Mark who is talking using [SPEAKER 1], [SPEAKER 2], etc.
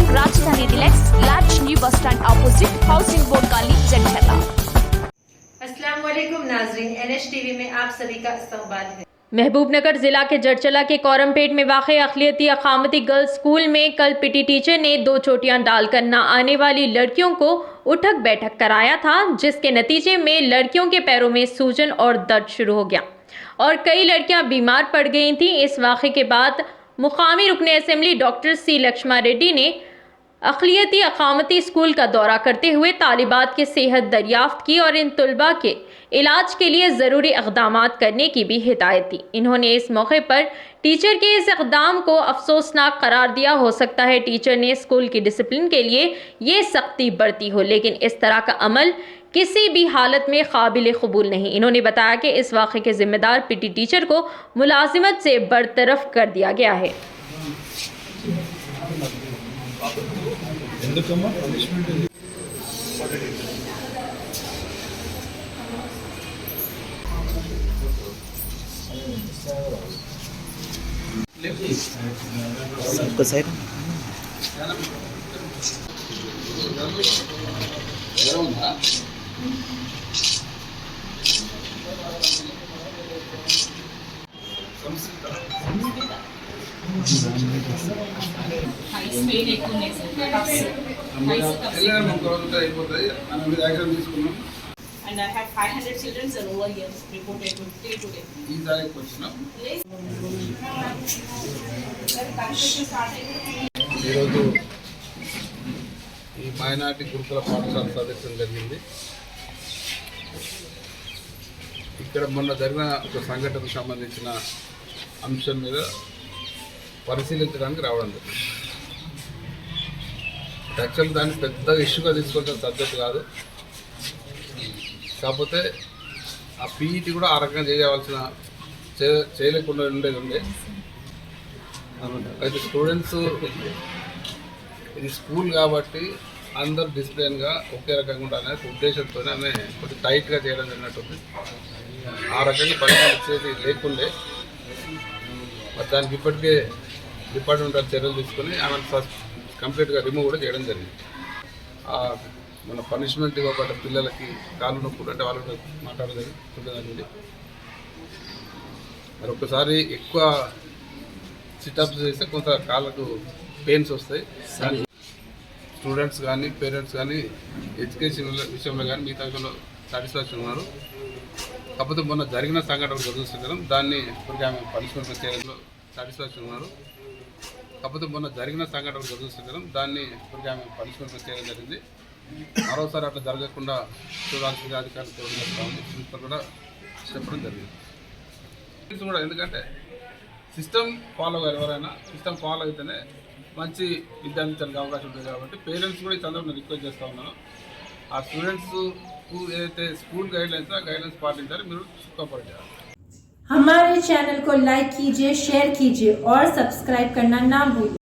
[SPEAKER 1] राजधानी deluxe large new bus stand opposite housing board colony Janthala.
[SPEAKER 2] अस्सलाम वालेकुम नाज़रीन, NH टीवी में आप सभी का इस्तकबाल है।
[SPEAKER 3] महबूबनगर जिला के जरचला के कौरमपेट में वाक़े अक़लियती अक़ामती गर्ल्स स्कूल में कल पीटी टीचर ने 2 चोटियां डालकर न आने वाली लड़कियों को उठक बैठक कराया था, जिसके नतीजे में लड़कियों के पैरों में सूजन और दर्द शुरू हो गया और कई लड़कियां बीमार पड़ गई थीं। इस वाक़े के बाद मुकामी रुकने assembly doctor C Laxma Reddy ने अक़लियती अक़ामती स्कूल का दौरा करते हुए तालिबात की सेहत दरियाफ्त की और इन तलबा के इलाज के लिए ज़रूरी इक़दामात करने की भी हिदायत दी। इन्होंने इस मौके पर टीचर के इस इक़दाम को अफसोसनाक करार दिया। हो सकता है टीचर ने स्कूल की डिसिप्लिन के लिए ये सख्ती बरती हो, लेकिन इस तरह का अमल किसी भी हालत में काबिल कबूल नहीं। इन्होंने बताया कि इस वाक़े के ज़िम्मेदार पीटी टीचर को मुलाजिमत से बरतरफ कर दिया गया है।
[SPEAKER 4] सबका side
[SPEAKER 5] And I had 500 children and over here reported today.
[SPEAKER 6] These are a question. ఈరోజు ఈ మైనార్టీ గురుకుల పాఠశాల సందర్శన జరిగింది. ఇక్కడ మొన్న జరిగిన ఒక సంఘటనకు సంబంధించిన అంశం మీద పరిశీలించడానికి రావడం జరిగింది. యాక్చువల్ దాన్ని పెద్ద ఇష్యూగా తీసుకొచ్చిన సబ్జెక్ట్ కాదు, కాకపోతే ఆ పీఈటీ కూడా ఆ రకంగా చేయలేకుండా ఉండే అయితే స్టూడెంట్స్ ఇది స్కూల్ కాబట్టి అందరు డిసిప్లిన్గా ఒకే రకంగా ఉండాలనే ఉద్దేశంతో ఆమె కొంచెం టైట్గా చేయడం జరిగినట్టుంది. ఆ రకంగా పరిణామం ఇచ్చేది లేకుండే మరి దానికి ఇప్పటికే డిపార్ట్మెంట్ చర్యలు తీసుకొని ఆమెను కంప్లీట్గా రిమూవ్ కూడా చేయడం జరిగింది. మన పనిష్మెంట్ ఇవ్వబడ్డ పిల్లలకి కాళ్ళు నొప్పులు అంటే వాళ్ళకి మాట్లాడదండి. మరి ఒక్కసారి ఎక్కువ సిటప్స్ చేస్తే కొంత కాళ్ళకు పెయిన్స్ వస్తాయి. స్టూడెంట్స్ కానీ పేరెంట్స్ కానీ ఎడ్యుకేషన్ విషయంలో కానీ మిగతా విషయంలో సాటిస్ఫాక్షన్ ఉన్నారు. కాకపోతే మొన్న జరిగిన సంఘటన దురదృష్టకరం, దాన్ని ఇప్పటికీ ఆమె పనిష్మెంట్ చేయడంలో సాటిస్ఫాక్షన్ ఉన్నారు. కాకపోతే మొన్న జరిగిన సంఘటన దురదృష్టకరం, దాన్ని ఇప్పటికీ ఆమె పనిష్మెంట్ చేయడం జరిగింది. మరోసారి అట్లా జరగకుండా చూడాల్సిన అధికారులు కోరుకుంటామని ప్రిన్సిపల్ కూడా చెప్పడం జరిగింది. కూడా ఎందుకంటే సిస్టమ్ ఫాలో అయ్యారు, ఎవరైనా సిస్టమ్ ఫాలో అయితేనే మంచి విద్యార్థులకు అవకాశం ఉంటుంది. కాబట్టి పేరెంట్స్ కూడా ఈ సందర్భంగా రిక్వెస్ట్ చేస్తూ ఉన్నాను, ఆ స్టూడెంట్స్ ఏదైతే స్కూల్ గైడ్లైన్స్ పాటించారో మీరు సూపర్ చేయాలి.
[SPEAKER 7] हमारे चैनल को लाइक कीजिए, शेयर कीजिए और सब्सक्राइब करना ना भूलिए।